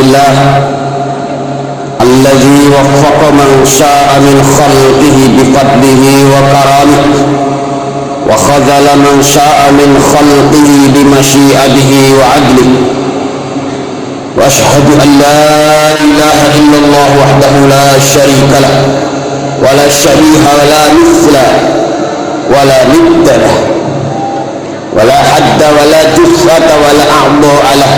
لله الذي وفق من شاء من خلقه بفضله وكرمه وخذل من شاء من خلقه بمشيئته وعدله وأشهد أن لا إله إلا الله وحده لا شريك له ولا شبيه ولا مثل ولا ند له ولا حد ولا جثة ولا أعضاء له.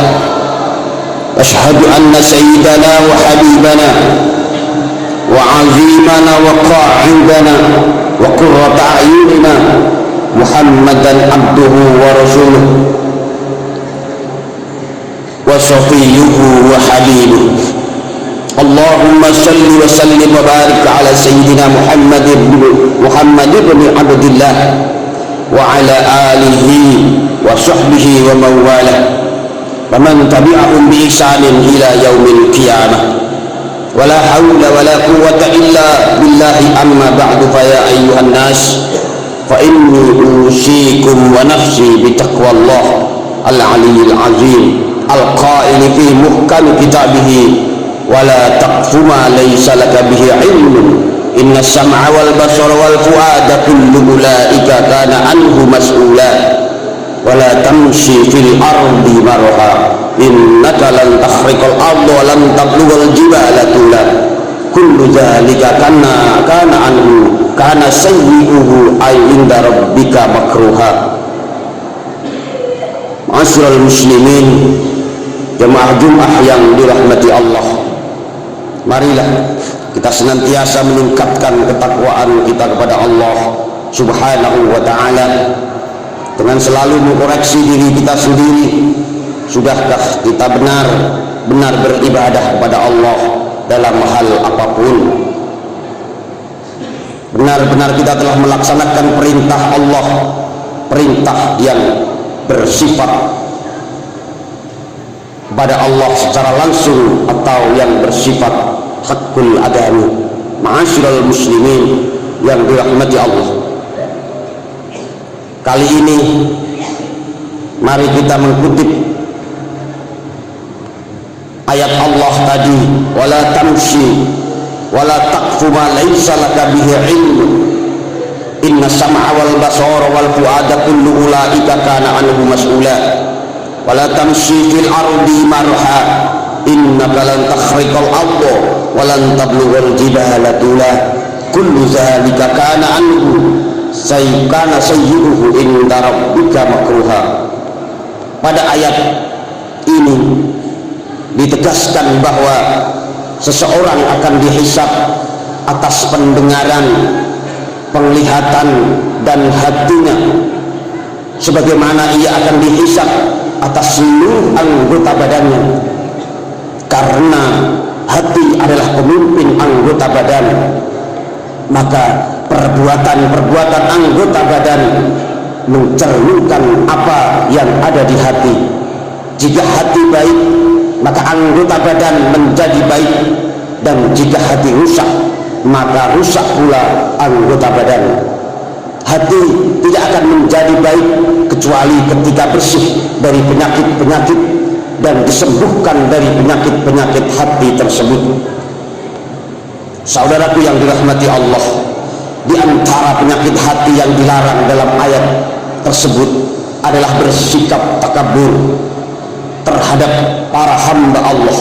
أشهد أن سيدنا وحبيبنا وعظيمنا وقاعدنا وقرة أعيننا محمدا عبده ورسوله وصفيه وحبيبه. اللهم صل وسلم وبارك على سيدنا محمد بن عبد الله وعلى آله وصحبه ومن والاه ومن تبعهم بإحسان إلى يوم القيامة. ولا حول ولا قوة إلا بالله. أما بعد فيا أيها الناس فإني أوصيكم ونفسي بتقوى الله العلي العظيم القائل في محكم كتابه ولا تقف ما ليس لك به علم إن السمع والبصر والفؤاد كل أولئك كان عنه مسؤولا ولا تمشي في الأرض مرحا إنك لن تخرق الأرض ولن تبلغ الجبال طولا كل ذلك كان عنه كان سيئه عند ربك مكروها. Ma'asyiral muslimin, jemaah Jumat yang dirahmati Allah, marilah kita senantiasa meningkatkan ketakwaan kita kepada Allah Subhanahu wa ta'ala dengan selalu mengkoreksi diri kita sendiri. Sudahkah kita benar-benar beribadah kepada Allah dalam hal apapun? Benar-benar kita telah melaksanakan perintah Allah, perintah yang bersifat kepada Allah secara langsung atau yang bersifat hakul adami. Ma'asyiral muslimin yang dirahmati Allah, kali ini mari kita mengutip ayat Allah tadi, wala tamshi wala taqfu ma laysa laka bihi ilmu inna sam'a wal basara wal fu'ada kullu ulaika kana anhu mas'ula wala tamshi fil ardi marha innaka lan takhriqal arda wa lan tablughal jibala tula kullu zalika kana anhu sayyi'uhu inda rabbika makruha. Pada ayat ini ditegaskan bahwa seseorang akan dihisab atas pendengaran, penglihatan dan hatinya, sebagaimana ia akan dihisab atas seluruh anggota badannya, karena hati adalah pemimpin anggota badan. Maka perbuatan-perbuatan anggota badan mencerminkan apa yang ada di hati. Jika hati baik, maka anggota badan menjadi baik, dan jika hati rusak, maka rusak pula anggota badan. Hati tidak akan menjadi baik kecuali ketika bersih dari penyakit-penyakit dan disembuhkan dari penyakit-penyakit hati tersebut. Saudaraku yang dirahmati Allah, di antara penyakit hati yang dilarang dalam ayat tersebut adalah bersikap takabur terhadap para hamba Allah.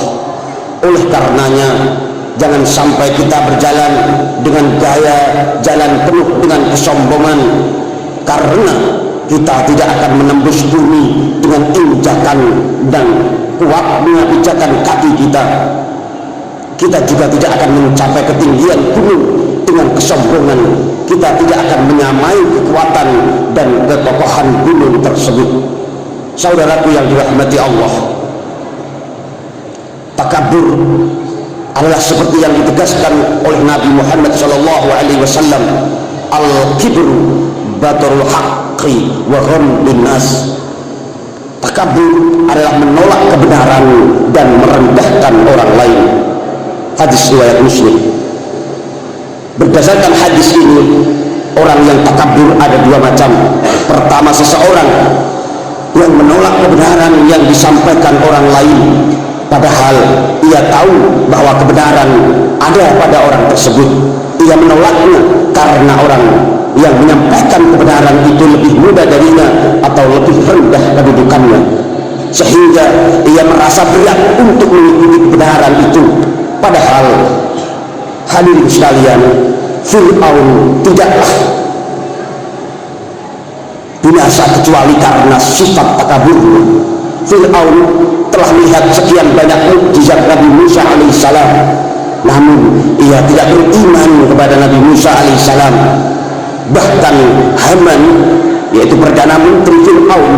Oleh karenanya, jangan sampai kita berjalan dengan gaya jalan penuh dengan kesombongan, karena kita tidak akan menembus bumi dengan injakan dan kuatnya pijakan kaki kita. Kita juga tidak akan mencapai ketinggian gunung dengan kesombongan. Kita tidak akan menyamai kekuatan dan kekokohan gunung tersebut. Saudaraku yang dirahmati Allah, takabur adalah seperti yang ditegaskan oleh Nabi Muhammad SAW, al-kibru batarul haqqi wa ghamdun nas. Takabur adalah menolak kebenaran dan merendahkan orang lain. Hadis riwayat Muslim. Berdasarkan hadis ini, orang yang takabur ada dua macam. Pertama, seseorang yang menolak kebenaran yang disampaikan orang lain, padahal ia tahu bahwa kebenaran ada pada orang tersebut. Ia menolaknya karena orang yang menyampaikan kebenaran itu lebih muda darinya atau lebih rendah kedudukannya, sehingga ia merasa berat untuk mengikuti kebenaran itu. Padahal hadirin sekalian, Fir'aun tidaklah binasa kecuali karena sifat takabur. Fir'aun telah melihat sekian banyak mukjizat Nabi Musa alaihissalam, namun ia tidak beriman kepada Nabi Musa alaihissalam. Bahkan Haman, yaitu Perdana Menteri Fir'aun,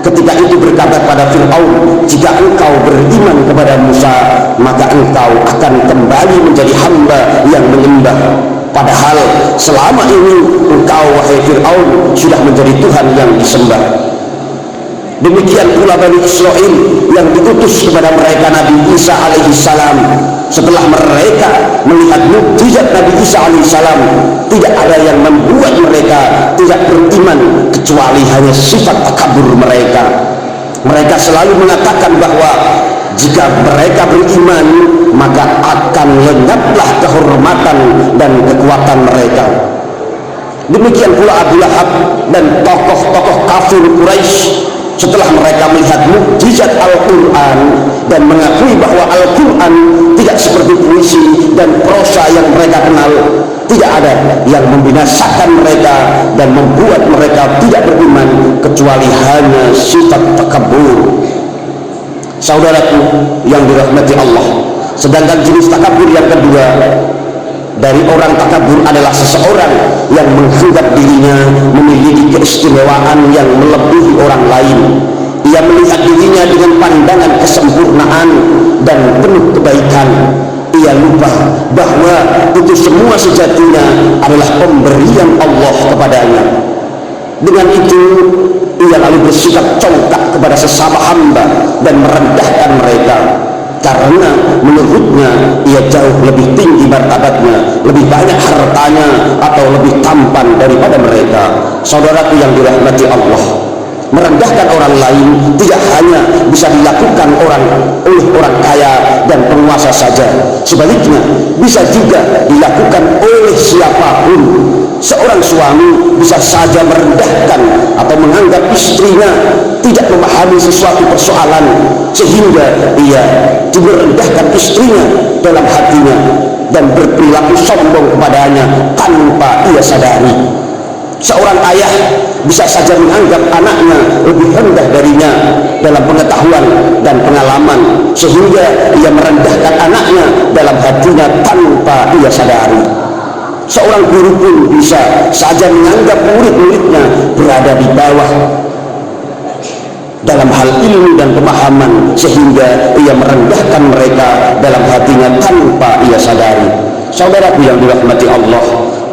ketika itu berkata kepada Fir'aun, jika engkau beriman kepada Musa, maka engkau akan kembali menjadi hamba yang menyembah. Padahal selama ini engkau, wahai Fir'aun, sudah menjadi Tuhan yang disembah. Demikian pula Bani Israel yang diutus kepada mereka Nabi Isa alaihissalam. Setelah mereka melihat mukjizat Nabi Isa alaihissalam, tidak ada yang membuat mereka tidak beriman kecuali hanya sifat takabur mereka. Mereka selalu mengatakan bahwa jika mereka beriman, maka akan lenyaplah kehormatan dan kekuatan mereka. Demikian pula Abu Lahab dan tokoh-tokoh kafir Quraisy, setelah mereka melihat mukjizat Al-Quran dan mengakui bahwa Al-Quran tidak seperti puisi dan prosa yang mereka kenal, tidak ada yang membinasakan mereka dan membuat mereka tidak beriman kecuali hanya sifat takabur. Saudaraku yang dirahmati Allah, sedangkan jenis takabur yang kedua dari orang takabur adalah seseorang yang menganggap dirinya memiliki keistimewaan yang melebihi orang lain. Ia melihat dirinya dengan pandangan kesempurnaan dan penuh kebaikan. Ia lupa bahwa itu semua sejatinya adalah pemberian Allah kepadanya. Dengan itu ia lalu bersikap congkak kepada sesama hamba dan merendahkan mereka, karena menurutnya ia jauh lebih tinggi martabatnya, lebih banyak hartanya, atau lebih tampan daripada mereka. Saudaraku yang dirahmati Allah, merendahkan orang lain tidak hanya bisa dilakukan oleh orang kaya dan penguasa saja. Sebaliknya bisa juga dilakukan oleh siapapun. Seorang suami bisa saja merendahkan atau menganggap istrinya tidak memahami sesuatu persoalan, sehingga ia merendahkan istrinya dalam hatinya dan berperilaku sombong kepadanya tanpa ia sadari. Seorang ayah bisa saja menganggap anaknya lebih rendah darinya dalam pengetahuan dan pengalaman, sehingga ia merendahkan anaknya dalam hatinya tanpa ia sadari. Seorang guru pun bisa saja menganggap murid-muridnya berada di bawah dalam hal ilmu dan pemahaman, sehingga ia merendahkan mereka dalam hatinya tanpa ia sadari. Saudaraku yang dirahmati Allah,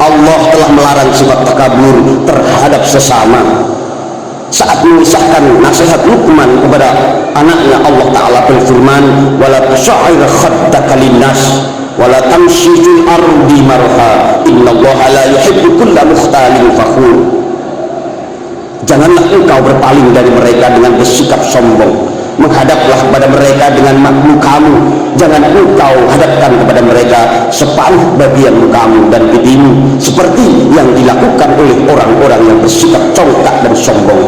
Allah telah melarang sifat takabur terhadap sesama. Saat mengisahkan nasihat Luqman kepada anaknya, Allah Ta'ala berfirman, wala tusha'ir khaddaka linnas wala tamshi fil ardi marha innallaha la yuhibbu kulla mukhtalin fakhur. Janganlah engkau berpaling dari mereka dengan bersikap sombong. Menghadaplah kepada mereka dengan mukamu. Jangan engkau hadapkan kepada mereka separuh bagian mukamu dan pipimu, seperti yang dilakukan oleh orang-orang yang bersikap congkak dan sombong.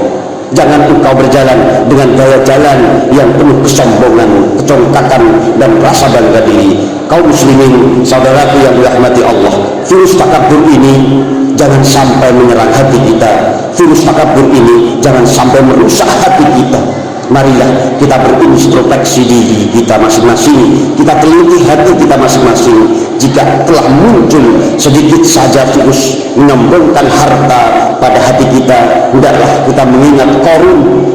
Jangan engkau berjalan dengan gaya jalan yang penuh kesombongan, kecongkakan, dan rasa bangga diri. Kaum muslimin, saudaraku yang dirahmati Allah, virus takabur ini jangan sampai menyerang hati kita. Virus takabur ini jangan sampai merusak hati kita. Marilah kita berintrospeksi diri kita masing-masing, kita teliti hati kita masing-masing. Jika telah muncul sedikit saja virus menyombongkan harta pada hati kita, hendaklah kita mengingat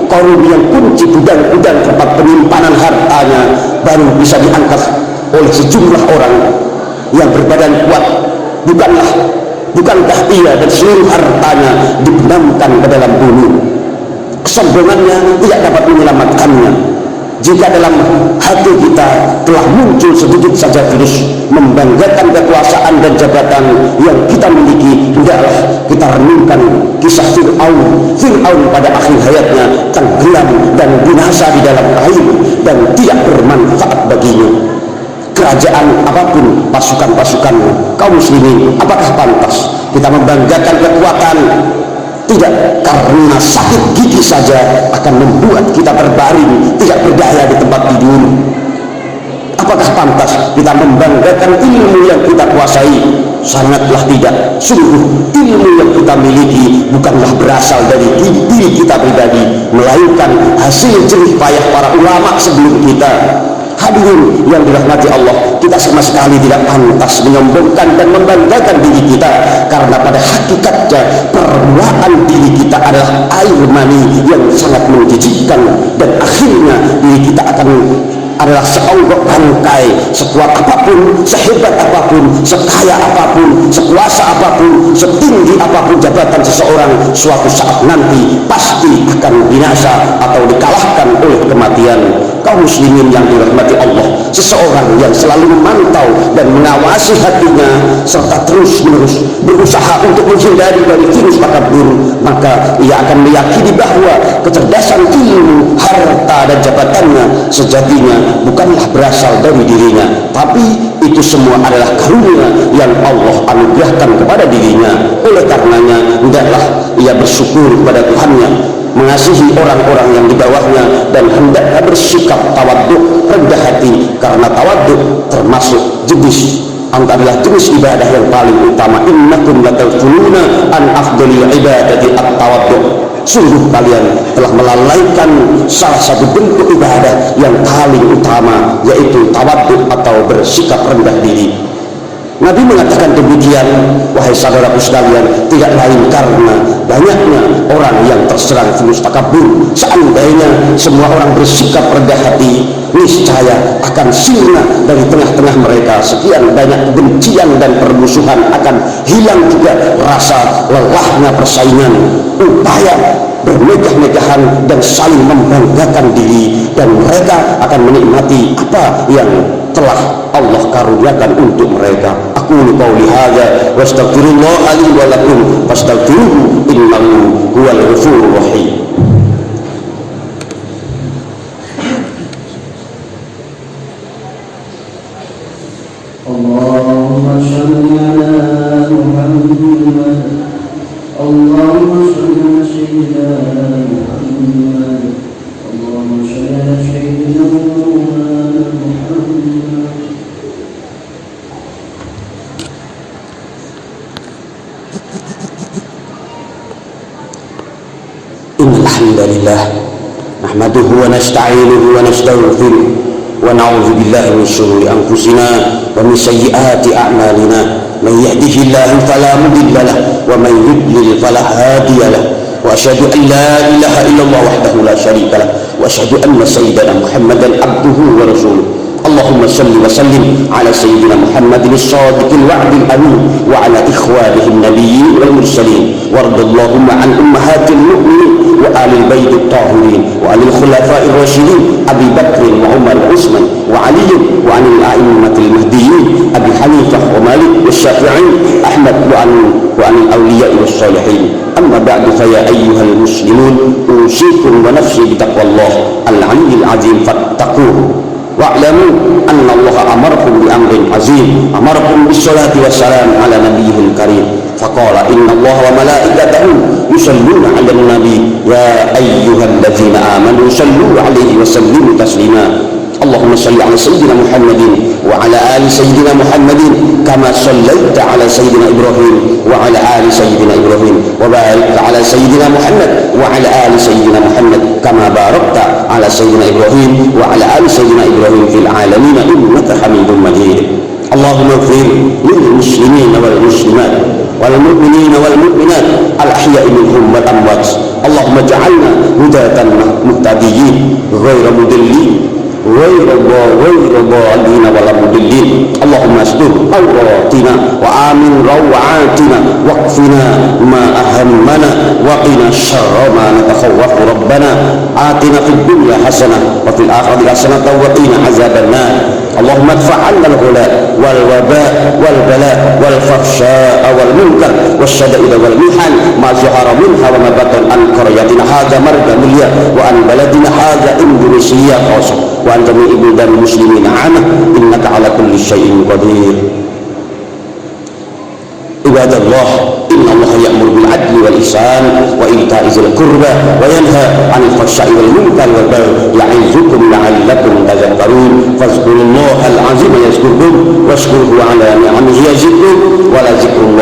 Korun yang kunci gudang-gudang tempat penyimpanan hartanya baru bisa diangkat oleh sejumlah orang yang berbadan kuat. Bukankah ia dan seluruh hartanya dibenamkan ke dalam bumi? Kesombongannya tidak dapat menyelamatkannya. Jika dalam hati kita telah muncul sedikit saja virus membanggakan kekuasaan kekuasaan dan jabatan yang kita miliki, hendaklah kita renungkan kisah Fir'aun pada akhir hayatnya tenggelam dan binasa di dalam air dan tidak bermanfaat baginya. Kerajaan apapun, pasukan-pasukanmu, kaum muslimin, apakah pantas kita membanggakan kekuatan? Tidak, karena sakit gigi saja akan membuat kita terbaring tidak berdaya di tempat tidur. Apakah pantas kita membanggakan ilmu yang kita kuasai? Sangatlah tidak. Sungguh ilmu yang kita miliki bukanlah berasal dari diri kita pribadi, melainkan hasil jerih payah para ulama sebelum kita. Hadirin yang dirahmati Allah, kita sama sekali tidak pantas menyombongkan dan membanggakan diri kita, karena pada hakikatnya permulaan diri kita adalah air mani yang sangat menjijikkan, dan akhirnya diri kita akan adalah seonggok bangkai. Sekuat apapun, sehebat apapun, sekaya apapun, sekuasa apapun, setinggi apapun jabatan seseorang, suatu saat nanti pasti akan binasa atau dikalahkan oleh kematian. Kaum muslimin yang dirahmati Allah, seseorang yang selalu memantau dan mengawasi hatinya serta terus menerus berusaha untuk menghindari dari virus takabur, maka ia akan meyakini bahwa kecerdasan, ilmu, harta dan jabatannya sejatinya bukanlah berasal dari dirinya, tapi itu semua adalah karunia yang Allah anugerahkan kepada dirinya. Oleh karenanya hendaklah ia bersyukur kepada Tuhannya, mengasihi orang-orang yang di bawahnya, dan hendaknya bersikap tawaduk, rendah hati, karena tawaduk termasuk adalah jenis ibadah yang paling utama. Innakum lataquluna an afdhalil ibadati at-tawaduk. Sungguh kalian telah melalaikan salah satu bentuk ibadah yang paling utama, yaitu tawaduk atau bersikap rendah diri. Nabi mengatakan demikian, wahai saudaraku sekalian, tidak lain karena banyaknya orang yang terserang virus takabur. Seandainya semua orang bersikap rendah hati, niscaya akan sirna dari tengah-tengah mereka sekian banyak kebencian dan permusuhan, akan hilang juga rasa lelahnya persaingan, upaya bermegah-megahan dan saling membanggakan diri, dan mereka akan menikmati apa yang telah Allah karuniakan untuk mereka. Aku qouli hadza wa astaghfirullah li wa lakum fastaghfiruhu innahu huwal ghafurur rahim. Allahumma shalli ala Muhammad, Allahumma shalli ala sayyidina Muhammad, Allahumma shalli ala sayyidina Muhammad. Innal hamdalillah nahmaduhu wa nasta'inuhu wa nastaghfiruh wa na'udzu billahi min shururi anfusina wa min sayyiati a'malina. Man yahdihillahu fala mudilla lahu wa man yudlil fala hadiya lahu. Wa asyhadu an la ilaha illallah wahdahu la syarika lahu wa asyhadu anna sayyidana Muhammadan abduhu wa rasuluh. Allahumma salli wa sallim ala sayyidina Muhammadin as-sadiqil wa'dil amin wa ala ikhwanihi an-nabiyyin wal mursalin wardallahumma an ummahatil mu'minin wa alil baitit tahirin wa alil khulafa'ir rasyidin Abi Bakr wa Umar wa Utsman wa Ali wa anil a'immatil mahdiyyin Abi Hanifah wa Malik wa Syafi'i Ahmad wa anil awliya'i was salihin. Amma ba'du, fa ya ayyuhal muslimun usikum wa nafsi bi taqwallah al-'aliyyil 'azim fattaquhu. Wa'lamu anna Allah amarakum bi amrin azim, amarakum bis salati wassalam ala nabiyyil karim. Faqala inna Allah wa malaikatahu yusalluna 'alan nabi ya ayyuhalladzina amanu sallu 'alaihi wa sallimu taslima. Allahumma salli ala sayyidina Muhammadin wa ala ali sayyidina Muhammadin kama sallaita ala sayyidina Ibrahim wa ala ali sayyidina Ibrahim wa barik ala sayyidina Muhammad wa ala ali sayyidina Muhammad kama barakta ala sayyidina Ibrahim wa ala ali sayyidina Ibrahim fil alamin innaka Hamidum Majid. Allahumma ighfir lil muslimin wal muslimat wal mu'minin wal mu'minat al ahya'i minhum wal amwat. Allahumma ij'alna hudatan muhtadiyyin ghayra mudillin غير ضالين ولا مضلين. اللهم استر عوراتنا وآمن روعاتنا واكفنا ما أهمنا وقنا شر ما نتخوف. ربنا آتنا في الدنيا حسنة وفي الآخرة حسنة وقنا عذاب النار. Allahumma adfa' 'anna al-ghula wal waba' wal bala wal fahsya'a wal munkar wasyada'id wal mihan ma zahara minha wa ma batan an qaryatina hadza marda mulia wa an baladina hadza Indonesia khassa wa an jami'i bidal muslimin 'amah innaka 'ala kulli syai'in qadir. Ibadallah, inna Allah ya'muru bil 'adli wal ihsan wa ita'i dzil qurba wa yanha 'anil fahsya'i wal munkari wal baghi ya'izukum la'allakum tadhakkarun. Fadhkurullahal 'azima yazkurkum washkuruhu 'ala ni'amihi yazidkum wa la dzikrullahi